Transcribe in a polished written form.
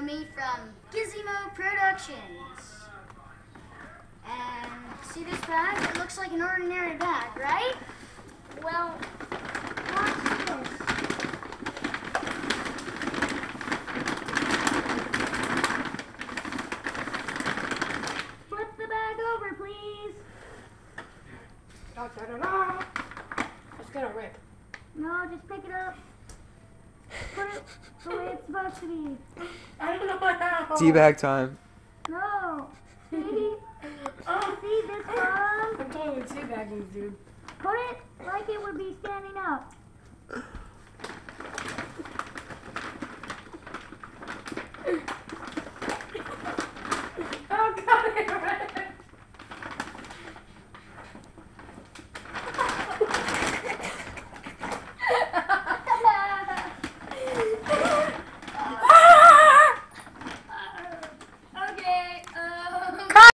me from Gizmo Productions. And see this bag? It looks like an ordinary bag, right? Well, watch this. Flip the bag over, please. Da, da, da, da. It's gonna rip. No, just pick it up. Put it the way it's supposed to be. I don't know how. Teabag time. No. See? Oh. See this ball? I'm totally teabagging, dude. Put it like it would be standing up.